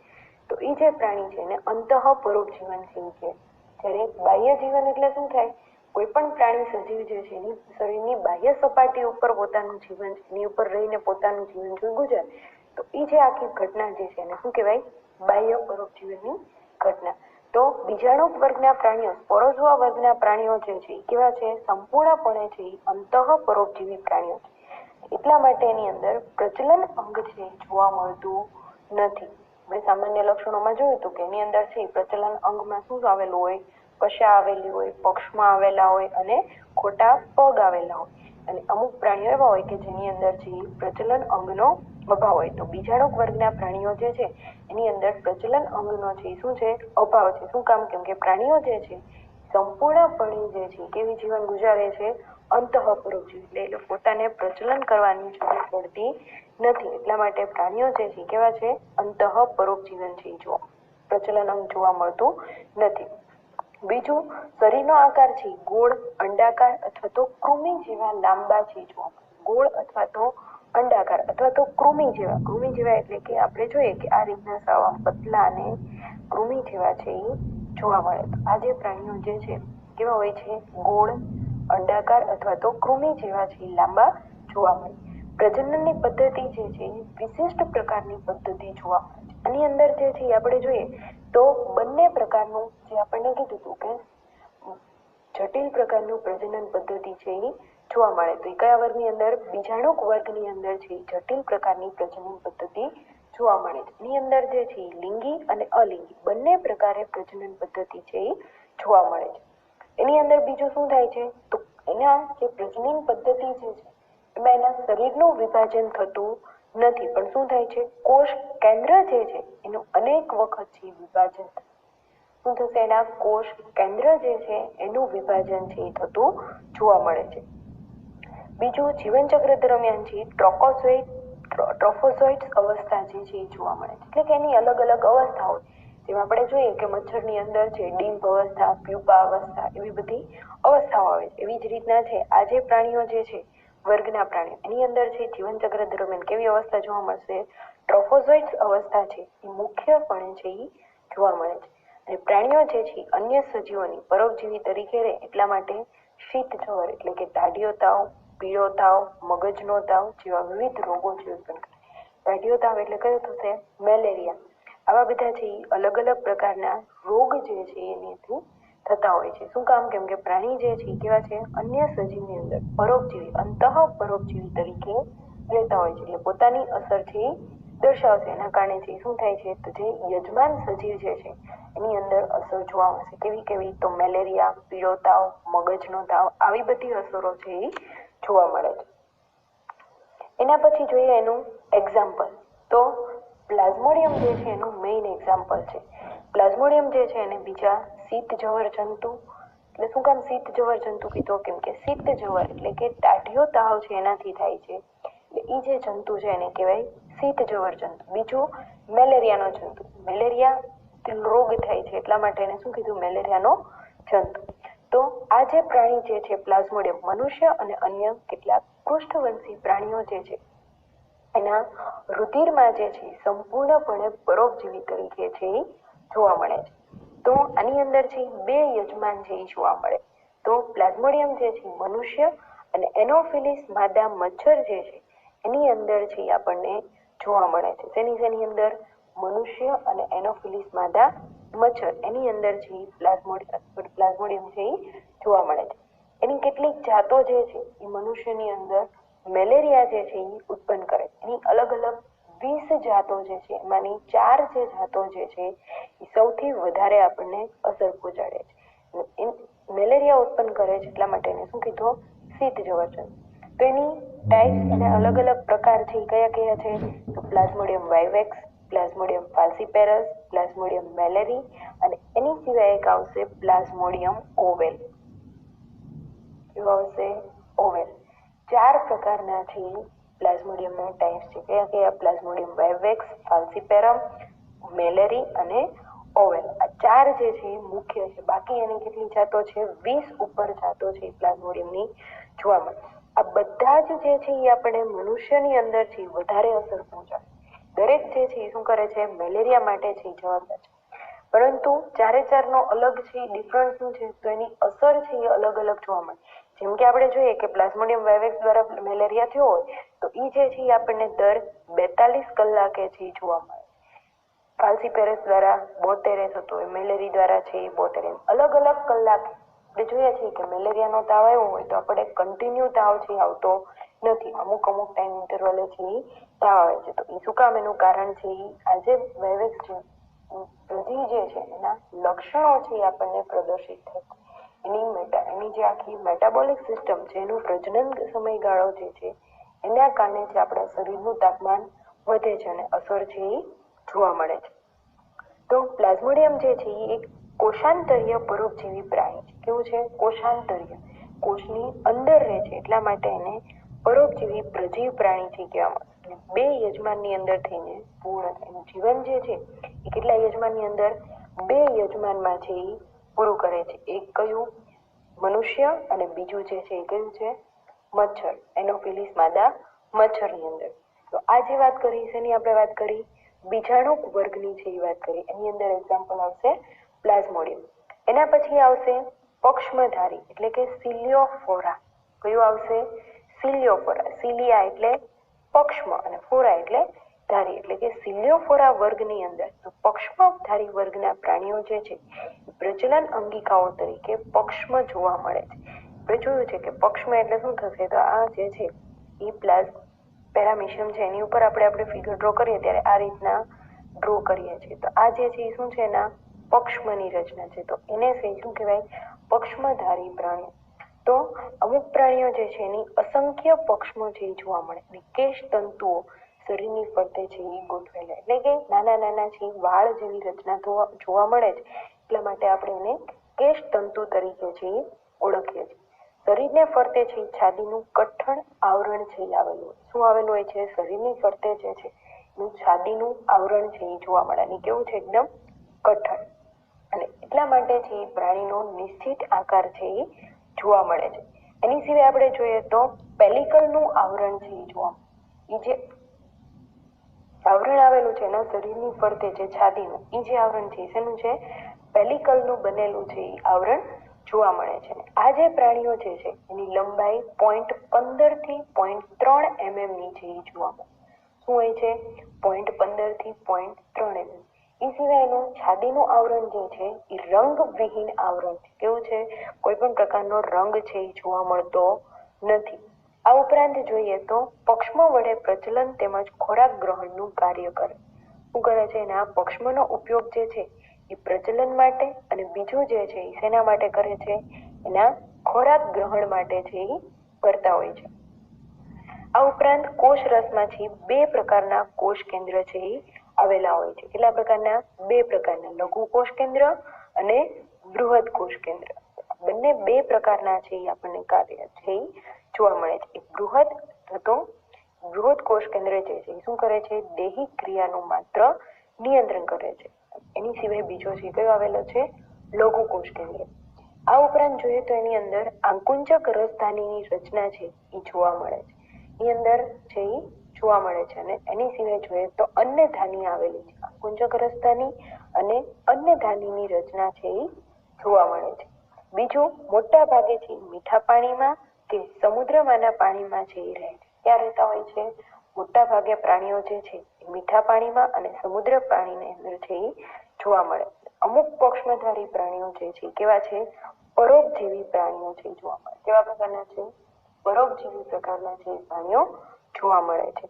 તો એ જે પ્રાણી છે એને અંતઃપરોપજીવન છે. જ્યારે બાહ્ય જીવન એટલે શું થાય, કોઈ પણ પ્રાણી સજીવ જે છે એની શરીરની બાહ્ય સપાટી ઉપર પોતાનું જીવન છે એની ઉપર રહીને પોતાનું જીવન જો ગુજારે તો એ જે આખી ઘટના જે છે એને શું કહેવાય, બાહ્ય પરોપજીવનની ઘટના. તો બીજાણુક વર્ગના પ્રાણીઓ, સ્પોરોઝોઆ વર્ગના પ્રાણીઓ જે છે એ કેવા છે, સંપૂર્ણપણે છે એ અંતઃપરોપજીવી પ્રાણીઓ છે. એટલા માટે એની અંદર પ્રજનન અંગ છે જોવા મળતું નથી. આપણે સામાન્ય લક્ષણોમાં જોયું હતું કે એની અંદર છે પ્રજનન અંગમાં શું આવેલું હોય, કશા આવેલી હોય, પક્ષમાં આવેલા હોય અને ખોટા પગ આવેલા હોય. અને અમુક પ્રાણીઓ એવા હોય કે જેની અંદર છે પ્રજનન અંગનો અભાવ હોય. તો બીજાણુક વર્ગના પ્રાણીઓ જે છે એની અંદર પ્રજનન અંગનો છે શું છે, અભાવ છે. શું કામ, કેમ કે પ્રાણીઓ જે છે સંપૂર્ણપણે જે છે કેવી જીવન ગુજારે છે, અંતઃપરોપજીવી, એટલે પોતાને પ્રજનન કરવાની જરૂર પડતી નથી. એટલા માટે પ્રાણીઓ જે છે કેવા છે, અંતઃપરોપજીવન છે, જો પ્રજનન અંગ જોવા મળતું નથી. બીજું, શરીરનો આકાર છે ગોળ, અંડાકાર અથવા તો કૃમિ જેવા લાંબા છે, જોવા ગોળ અથવા તો અંડાકાર અથવા તો કૃમિ જેવા એટલે કે આપણે જોઈએ કે આ રીતના સાવ પતલા અને કૃમિ જેવા છે એ જોવા મળે. તો આ જે પ્રાણીઓ જે છે કેવા હોય છે, ગોળ, અંડાકાર અથવા તો કૃમિ જેવા છે લાંબા જોવા મળે. પ્રજનનની પદ્ધતિ જે છે એ વિશિષ્ટ પ્રકારની પદ્ધતિ જોવા મળે છે. આની અંદર જે છે આપણે જોઈએ તો બંને પ્રકારનું જે આપણને કીધું હતું કે જટિલ પ્રકારનું પ્રજનન પદ્ધતિ છે એ જોવા મળે. તો કયા વર્ગની અંદર? બીજાણુક વર્ગની અંદર છે જટિલ પ્રકારની પ્રજનન પદ્ધતિ જોવા મળે છે. એની અંદર જે છે લિંગી અને અલિંગી બંને પ્રકારે પ્રજનન પદ્ધતિ છે એ જોવા મળે છે. એની અંદર બીજું શું થાય છે, તો એના જે પ્રજનન પદ્ધતિ જે છે એમાં એના શરીરનું વિભાજન થતું નથી, પણ શું થાય છે, કોષ કેન્દ્ર જે છે એનું અનેક વખત છે વિભાજન થાય. શું થશે? એના કોષ કેન્દ્ર જે છે એનું વિભાજન છે એ થતું જોવા મળે છે. બીજું, જીવનચક્ર દરમિયાન છે ટ્રોફોઝોઇટ અવસ્થા જે છે એ જોવા મળે છે. એટલે કે એની અલગ અલગ અવસ્થા હોય. જેમાં આપણે જોઈએ કે મચ્છરની અંદર છે ડીમ્પ અવસ્થા, પ્યુપા અવસ્થા, એવી બધી અવસ્થાઓ આવે છે. એવી જ રીતના છે આ જે પ્રાણીઓ જે છે વર્ગના પ્રાણીઓ એની અંદર છે જીવનચક્ર દરમિયાન કેવી અવસ્થા જોવા મળશે? ટ્રોફોઝોઇટ અવસ્થા છે એ મુખ્યપણે છે એ જોવા મળે છે. અને પ્રાણીઓ જે છે અન્ય સજીવોની પરોપજીવી તરીકે રહે એટલા માટે શીત જવર એટલે કે ટાઢિયો તાવ, પીળો તાવ, મગજનો તાવ જેવા વિવિધ રોગો છે ઉત્પન્ન કરે. ટાઢિયો તાવ એટલે કયો થશે? મેલેરિયા. આવા બધા છે અલગ અલગ પ્રકારના રોગ જે છે એનાથી થતા હોય છે. શું કામ? કેમ કે પ્રાણી જે છે કેવા છે, અન્ય સજીવની અંદર પરોપજીવી, અંતઃપરોપજીવી તરીકે રહેતા હોય છે. એટલે પોતાની અસર છે એ દર્શાવશે. એના કારણે છે શું થાય છે, તો જે યજમાન સજીવ જે છે એની અંદર અસર જોવા મળશે. કેવી કેવી? તો મેલેરિયા, પીળો તાવ, મગજનો તાવ, આવી બધી અસરો છે એ જોવા મળે છે. એના પછી જોઈએ એનું એક્ઝામ્પલ. તો પ્લાઝ્મોડિયમ જે છે એનું મેઇન એક્ઝામ્પલ છે. પ્લાઝ્મોડિયમ જે છે એને બીજા શીત જવર જંતુ, એટલે શું કામ શીત જવર જંતુ કીધો? કેમ કે શીત જવર એટલે કે ટાઢિયો તાવ છે એનાથી થાય છે. એટલે એ જે જંતુ છે એને કહેવાય શીત જવર જંતુ. બીજું, મેલેરિયાનો જંતુ. મેલેરિયા રોગ થાય છે એટલા માટે એને શું કીધું? મેલેરિયાનો જંતુ. તો આ જે પ્રાણી જે છે પ્લાઝ્મોડિયમ, મનુષ્ય અને અન્ય કેટલાક પૃષ્ઠવંશી પ્રાણીઓ જે છે એના રુધિરમાં જે છે સંપૂર્ણપણે પરોપજીવી તરીકે છે એ જોવા મળે છે. તો આની અંદર છે બે યજમાન છે એ જોવા મળે. તો પ્લાઝ્મોડિયમ જે છે મનુષ્ય અને એનોફિલિસ માદા મચ્છર જે છે એની અંદર છે આપણને જોવા મળે છે. શેની અંદર? મનુષ્ય અને એનોફિલિસ માદા મચ્છર, એની અંદર છે પ્લાઝ્મોડિયમ છે એ જોવા મળે છે. એની કેટલીક જાતો જે છે એ મનુષ્યની અંદર મેલેરિયા જે છે એ ઉત્પન્ન કરે છે. એની અલગ અલગ 20 જાતો જે છે એમાંની 4 જે જાતો જે છે એ સૌથી વધારે આપણને અસર પહોંચાડે છે. મેલેરિયા ઉત્પન્ન કરે છે એટલા માટે એને શું કીધું? શીત જવર જંતુ. તો એની ટાઈપ્સ અને અલગ અલગ પ્રકાર છે કયા કયા છે? તો પ્લાઝ્મોડિયમ વાઇવેક્સ, પ્લાઝ્મોડિયમ ફાલ્સીપેરસ, પ્લાઝ્મોડિયમ મેલેરી અને એની સિવાય એક આવશે પ્લાઝ્મોડિયમ ઓવેલ. કેવું આવશે? ઓવેલ. 4 પ્રકારના છે પ્લાઝ્મોડિયમના ટાઈપ્સ છે. કયા કયા? પ્લાઝ્મોડિયમ વાઇવેક્સ, ફાલ્સીપેરમ, મેલેરી અને ઓવેલ. આ 4 જે છે એ મુખ્ય છે. બાકી એની કેટલી જાતો છે? 20 ઉપર જાતો છે પ્લાઝ્મોડિયમની જોવા મળે. આ બધા જ જે છે એ આપણે મનુષ્યની અંદર છે વધારે અસર પહોંચાડે. દરેક જે છે એ શું કરે છે? મેલેરિયા માટે છે જવાબદાર છે. પરંતુ ચારે ચારનો અલગ છે ડિફરન્સ શું છે? તો એની અસર છે એ અલગ અલગ જોવા મળે. જેમ કે આપણે જોઈએ કે પ્લાઝ્મોડિયમ વાઇવેક્સ દ્વારા મેલેરિયા થયો હોય તો એ જે છે એ આપણને દર 42 કલાકે છે જોવા મળે. ફાલ્સીપેરસ દ્વારા 72 થતો હોય, મેલેરી દ્વારા છે એ 72. અલગ અલગ કલાકે આપણે જોઈએ છીએ કે મેલેરિયાનો તાવ આવ્યો હોય તો આપણે કન્ટિન્યુ તાવ છે આવતો નથી. અમુક ટાઈમ ઇન્ટરવલે છે એ તાવ આવે છે. તો એ શું કામ? એનું કારણ છે એ આજે વાઇવેક્સ છે બધી જે છે એના લક્ષણો છે એ આપણને પ્રદર્શિત થાય. એની જે આખી મેટાબોલિક સિસ્ટમ છે એનું પ્રજનન સમયગાળો જે છે એના કારણે જે આપણા શરીરનું તાપમાન વધે છે અને અસર છે એ જોવા મળે છે. તો પ્લાઝ્મોડિયમ જે છે એ એક કોષાંતરીય પરોપજીવી પ્રાણી છે. કેવું છે? કોષાંતરીય, કોષની અંદર રહે છે એટલા માટે એને પરોપજીવી પ્રજીવ પ્રાણી છે કહેવામાં આવે. બે યજમાનની અંદર થઈને પૂર્ણ થાય. એનું જીવન જે છે એ કેટલા યજમાનની અંદર? બે યજમાનમાં છે એ પૂરું કરે છે. એક કયું? મનુષ્ય, અને બીજું જે છે એ કયું છે? મચ્છર. એનોફિલિસ માદા મચ્છરની અંદર. તો આ જે વાત કરી છે એની આપણે વાત કરી બીજાણુક વર્ગની છે એ વાત કરી. એની અંદર એક્ઝામ્પલ આવશે પ્લાઝ્મોડિયમ. એના પછી આવશે પક્ષમધારી એટલે કે સિલિયોફોરા. કયું આવશે? સિલિયોફોરા. સિલિયા એટલે પક્ષમ અને ફોરા એટલે ધારી, એટલે કે સિલિયોફોરા વર્ગની અંદર પક્ષમધારી વર્ગના પ્રાણીઓ જે છે પ્રજનન અંગિકાઓ તરીકે પક્ષમાં જોવા મળે છે. આપણે જોયું છે કે પક્ષમાં એટલે શું થશે? તો આ જે છે એ પેરામીશિયમ છે એની ઉપર આપણે ફિગર ડ્રો કરીએ ત્યારે આ રીતના ડ્રો કરીએ છીએ. તો આ જે છે એ શું છે? એના પક્ષમની રચના છે. તો એને શું કહેવાય? પક્ષમધારી પ્રાણીઓ. તો અમુક પ્રાણીઓ જે છે એની અસંખ્ય પક્ષમો છે એ જોવા મળે અને કેશ તંતુઓ શરીરની ફરતે છે એ ગોઠવેલા, એટલે કે નાના નાના છે વાળ જેવી રચના જોવા મળે છે. એટલા માટે આપણે એને કેશ તંતુ તરીકે છે એ ઓળખીએ છીએ. શરીરને ફરતે છે છાતીનું કઠણ આવરણ છે એ આવેલું હોય. શું આવેલું હોય છે? શરીરની ફરતે જે છે એનું છાતીનું આવરણ છે એ જોવા મળે અને કેવું છે? એકદમ કઠણ. અને એટલા માટે છે એ પ્રાણીનો નિશ્ચિત આકાર છે એ જોવા મળે છે. એની સિવાય આપણે જોઈએ તો પેલિકલનું આવરણ છે એ જોવા મળે. એ જે આવરણ આવેલું છે એના શરીરની ફરતે છે છાતીનું, એ જે આવરણ છે શેનું છે? પેલિકલનું બનેલું છે એ આવરણ જોવા મળે છે. આ જે પ્રાણીઓ જે છે એની લંબાઈ 0.15 થી 0.3 mm ની છે એ જોવા મળે. શું હોય છે? 0.15 થી 0.3 mm. એ સિવાય એનું છાતીનું આવરણ જે છે એ રંગવિહીન આવરણ છે. કેવું છે? કોઈ પણ પ્રકારનો રંગ છે એ જોવા મળતો નથી. આ ઉપરાંત જોઈએ તો પક્ષમો વડે પ્રજનન તેમજ ખોરાક ગ્રહણનું કાર્ય કરે. શું કરે છે? એના પક્ષમોનો ઉપયોગ જે છે એ પ્રજનન માટે અને બીજું જે છે એ શેના માટે કરે છે? એના ખોરાક ગ્રહણ માટે છે એ કરતા હોય છે. આ ઉપરાંત કોષ રસમાંથી બે પ્રકારના કોષ કેન્દ્ર છે એ આવેલા હોય છે. કેટલા પ્રકારના? બે પ્રકારના. લઘુ કોષ કેન્દ્ર અને બૃહદ કોષ કેન્દ્ર. બંને બે પ્રકારના છે એ આપણને કાર્ય છે એ જોવા મળે છે. એક બૃહદ કોષ કેન્દ્ર જે છે એ શું કરે છે? દૈહિક ક્રિયાનું માત્ર નિયંત્રણ કરે છે. એની સિવાય બીજો છે કયો આવેલો છે? લઘુ કોષ કેન્દ્ર. આ ઉપરાંત જોઈએ તો એની અંદર આકુંચક રસધાનીની રચના છે એ જોવા મળે છે. એની અંદર છે એ જોવા મળે છે. અને એની સિવાય જોઈએ તો અન્નધાની આવેલી છે. આકુંચક રસધાની અને અન્નધાનીની રચના છે એ જોવા મળે છે. બીજું, મોટા ભાગે છે મીઠા પાણીમાં કે સમુદ્રમાંના પાણીમાં છે એ રહે છે. ક્યાં રહેતા હોય છે? મોટા ભાગે પ્રાણીઓ જે છે એ મીઠા પાણીમાં અને સમુદ્ર પાણીની અંદર છે એ જોવા મળે. અમુક પક્ષમધારી પ્રાણીઓ જે છે કેવા છે? પરોપજીવી પ્રાણીઓ છે જોવા મળે. કેવા પ્રકારના છે? પરોપજીવી પ્રકારના છે પ્રાણીઓ જોવા મળે છે.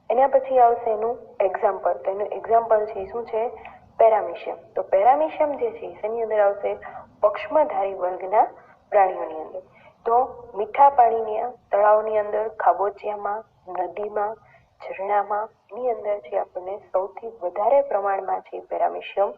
એના પછી આવશે એનું એક્ઝામ્પલ. તો એનું એક્ઝામ્પલ છે શું છે? પેરામીશિયમ. તો પેરામીશિયમ જે છે એની અંદર આવશે પક્ષમધારી વર્ગના પ્રાણીઓની અંદર. તો મીઠા પાણીની તળાવની અંદર, ખાબોચિયામાં, નદીમાં, ઝરણામાં ની અંદર છે આપણને સૌથી વધારે પ્રમાણમાં છે પેરામીશિયમ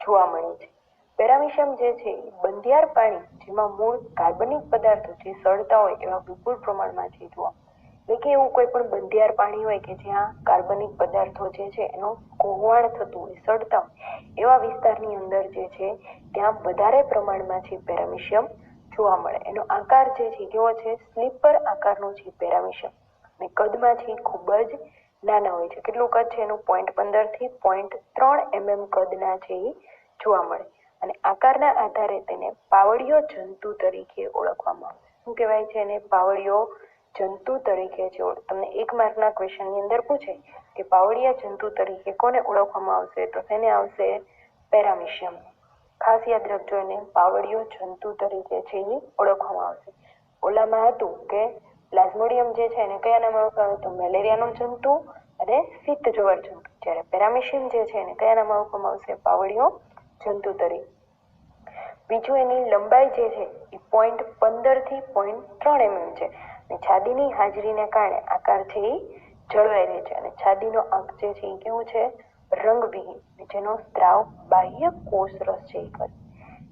જોવા મળે છે. પેરામીશિયમ જે છે બંધિયાર પાણી જેમાં મૂળ કાર્બનિક પદાર્થો જે સળતા હોય એવા વિપુલ પ્રમાણમાં છે જોવા મળે. એટલે કે એવું કોઈ પણ બંધિયાર પાણી હોય કે જ્યાં કાર્બનિક પદાર્થો જે છે એનું કોહવાણ થતું હોય, સળતા હોય એવા વિસ્તારની અંદર જે છે ત્યાં વધારે પ્રમાણમાં છે પેરામીશિયમ જોવા મળે. એનો આકાર જે છે કેવો છે? સ્લીપર આકારનો છે પેરામીશિયમ. અને કદમાં છે ખૂબ જ નાના હોય છે. કેટલું કદ છે એનું? 0.15 થી 0.3 mm કદના છે એ જોવા મળે. અને આકારના આધારે તેને પાવડીયો જંતુ તરીકે ઓળખવામાં આવે. શું કહેવાય છે એને? પાવડીયો જંતુ તરીકે છે. તમને 1 માર્કના ક્વેશ્ચનની અંદર પૂછે કે પાવડિયા જંતુ તરીકે કોને ઓળખવામાં આવશે? તો તેને આવશે પેરામીશિયમ. ખાસ યાદ રાખજો એને પાવડિયો જંતુ તરીકે છે એ ઓળખવામાં આવશે. ઓલામાં હતું કે પ્લાઝ્મોડિયમ જે છે એને કયા નામે ઓળખવામાં આવે? તો મેલેરિયાનો જંતુ અને પિત્તજવર જંતુ. જ્યારે પેરામીશિયમ જે છે એને કયા નામે ઓળખવામાં આવશે? પાવડિયો જંતુ તરીકે. બીજું, એની લંબાઈ જે છે એ 0.15 થી 0.3 mm છે. અને છાતીની હાજરીને કારણે આકાર છે એ જળવાઈ રહે છે. અને છાતીનો અંક જે છે એ કેવું છે? રંગવિહીન, જેનો સ્ત્રાવ બાહ્ય કોષરસ છે એ કરે.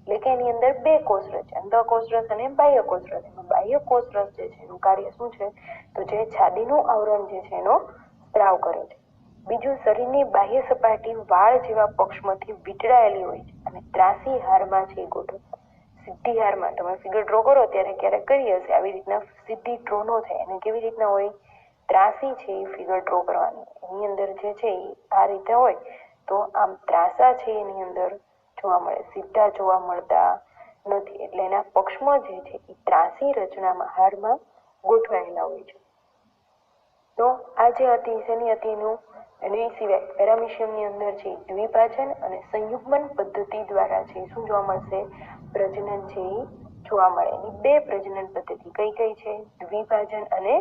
એટલે કે એની અંદર બે કોષરસ છે, અંતઃકોષરસ અને બાહ્ય કોષરસ. બાહ્ય કોષરસ જે છે એનું કાર્ય શું છે, તો જે છાતીનું આવરણ જે છે એનો સ્ત્રાવ કરે છે. બીજું, શરીરની બાહ્ય સપાટી વાળ જેવા પક્ષમાંથી વીંટળાયેલી હોય છે અને ત્રાંસી હારમાં છે ગોઠવાય. સીધી હારમાં તમે ફિગર ડ્રો કરો ત્યારે ક્યારેક કરી હશે આવી રીતના સીધી ડ્રો નો થાય, અને કેવી રીતના હોય, ત્રાંસી છે એ ફિગર ડ્રો કરવાની. એની અંદર જે છે એ આ રીતે હોય તો આમ ત્રાંસા છે એની અંદર જોવા મળે, સીધા જોવા મળતા નથી. એટલે એના પક્ષમાં જે છે એ ત્રાંસી રચનામાં હારમાં ગોઠવાયેલા હોય છે. તો આ જે હતી શેની હતી એનું, એની સિવાય પેરામિશિયમની અંદર છે દ્વિભાજન અને સંયુગ્મન પદ્ધતિ દ્વારા છે શું જોવા મળશે, પ્રજનન છે એ જોવા મળે. એની બે પ્રજનન પદ્ધતિ કઈ કઈ છે, દ્વિભાજન અને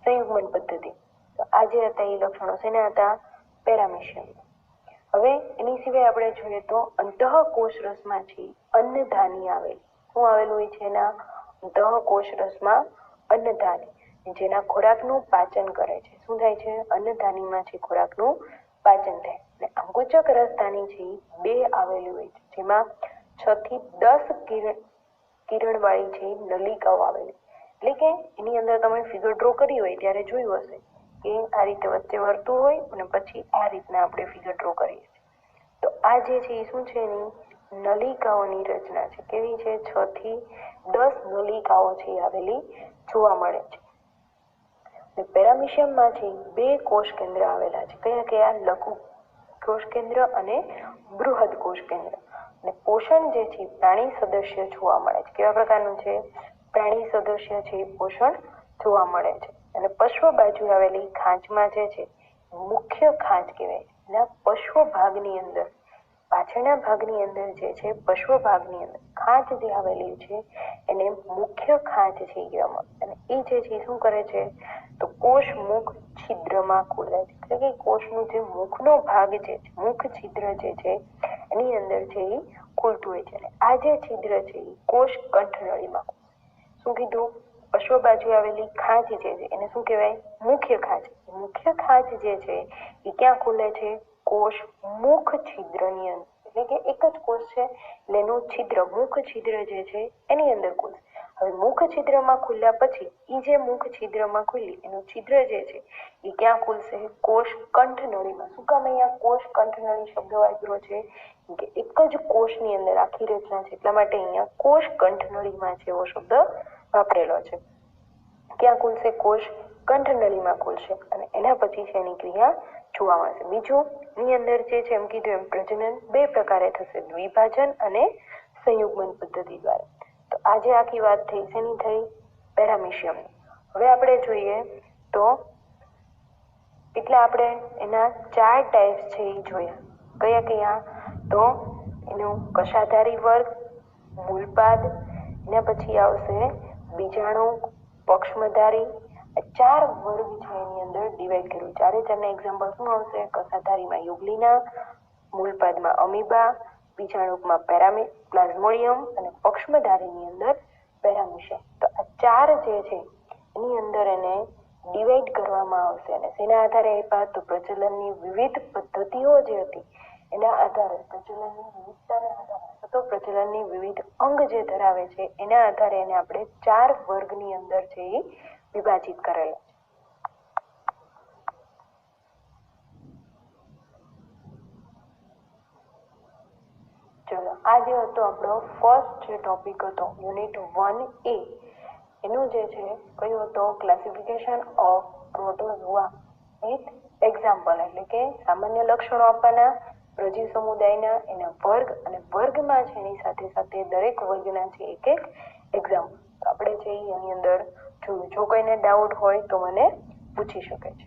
સંયુગ્મન પદ્ધતિ. તો આ જે હતા એ લક્ષણો શેના હતા, પેરામિશિયમ. હવે એની સિવાય આપણે જોઈએ તો અંતઃકોષરસમાં છે અન્નધાની આવેલ. શું આવેલું હોય છે એના અંતઃકોષરસમાં, અન્નધાની, જેના ખોરાકનું પાચન કરે છે. શું થાય છે, અન્નધાનીમાં છે ખોરાકનું પાચન થાય. અને અંકુચક રસધાની છે બે આવેલી હોય છે, જેમાં 6 થી 10 કિરણવાળી છે નલિકાઓ આવેલી. એટલે કે એની અંદર તમે ફિગર ડ્રો કરી હોય ત્યારે જોયું હશે કે આ રીતે વચ્ચે વર્તુળ હોય અને પછી આ રીતના આપણે ફિગર ડ્રો કરીએ. તો આ જે છે એ શું છે, એની નલિકાઓની રચના છે. કેવી છે, 6 થી 10 નલિકાઓ છે આવેલી જોવા મળે છે. પેરામિશિયમમાં છે બે કોષ કેન્દ્ર આવેલા છે. કયા કયા, લઘુ કોષ કેન્દ્ર અને બૃહદ કોષ કેન્દ્ર. અને પોષણ જે છે પ્રાણી સદસ્ય જોવા મળે છે. કેવા પ્રકારનું છે, પ્રાણી સદસ્ય છે પોષણ જોવા મળે છે. અને પશ્વ બાજુ આવેલી ખાંચમાં જે છે મુખ્ય ખાંચ કહેવાય છે. એના પશ્વ ભાગની અંદર, પાછળના ભાગની અંદર જે છે પશ્વ ભાગની અંદર ખાંચ જે આવેલી છે એને મુખ્ય ખાંચ છે કહેવામાં. અને એ જે છે શું કરે છે, તો કોષ મુખ છિદ્રમાં ખુલે છે. એટલે કે કોષનું જે મુખનો ભાગ જે છે, મુખ છિદ્ર જે છે એની અંદર છે એ ખુલતું હોય છે. અને આ જે છિદ્ર છે એ કોષ કંઠનળીમાં. શું કીધું, પશ્વ બાજુ આવેલી ખાંચ જે છે એને શું કહેવાય, મુખ્ય ખાંચ. મુખ્ય ખાંચ જે છે એ ક્યાં ખુલે છે, કોષ મુખ છિદ્રની અંદર. એટલે કે એક જ કોષ છે એટલે એનું છિદ્ર, મુખ છિદ્ર જે છે એની અંદર ખુલે. હવે મુખ છિદ્રમાં ખુલ્યા પછી એ જે મુખ છિદ્રમાં ખુલી એનું છિદ્ર જે છે એ ક્યાં ખુલશે, કોષ કંઠનળીમાં. શું કામ અહીંયા કોષ કંઠનળી શબ્દ વાપર્યો છે, કે એક જ કોષની અંદર આખી રચના છે એટલા માટે અહીંયા કોષ કંઠનળીમાં છે એવો શબ્દ વાપરેલો છે. ક્યાં ખુલશે, કોષ કંઠનળીમાં ખુલશે. અને એના પછી છે એની ક્રિયા જોવા મળશે. બીજું, એની અંદર જે છે એમ કીધું એમ પ્રજનન બે પ્રકારે થશે, દ્વિભાજન અને સંયુગ્મન પદ્ધતિ દ્વારા. તો આજે આખી વાત થઈ શેની થઈ, પેરામિશિયમ. હવે આપણે જોઈએ તો એટલે આપણે એના 4 ટાઈપ્સ છે એ જોયા. કયા કયા, તો એનું કશાધારી વર્ગ, મૂલપાદ, એના પછી આવશે બીજાણુ, પક્ષમધારી. 4 વર્ગ છે એની અંદર ડિવાઈડ કર્યું. ચારે ચારના એક્ઝામ્પલ શું આવશે, કશાધારીમાં યુગ્લિના, મૂલપાદમાં અમીબા, બીજાણુકમાં પ્લાઝ્મોડિયમ અને પક્ષમધારીની અંદર પેરામિશિયમ. તો આ 4 જે છે એની અંદર એને ડિવાઈડ કરવામાં આવશે. અને શેના આધારે આપ્યા, તો પ્રજનનની વિવિધ પદ્ધતિઓ જે હતી એના આધારે, પ્રજનનની વિવિધતાના આધારે, તો પ્રજનનની વિવિધ અંગ જે ધરાવે છે એના આધારે એને આપણે 4 વર્ગની અંદર છે એ વિભાજિત કરેલા છે. ચલો, આ જે હતો આપણો ફર્સ્ટ જે ટોપિક હતો યુનિટ 1A, એનું જે છે કયું હતો, classification of protozoa with example. એટલે કે સામાન્ય લક્ષણો આપવાના પ્રજીવ સમુદાયના, એના વર્ગ, અને વર્ગમાં છે એની સાથે સાથે દરેક વર્ગના છે એક એક એક્ઝામ્પલ. તો આપણે છે એની અંદર જોયું. જો કોઈને ડાઉટ હોય તો મને પૂછી શકે છે.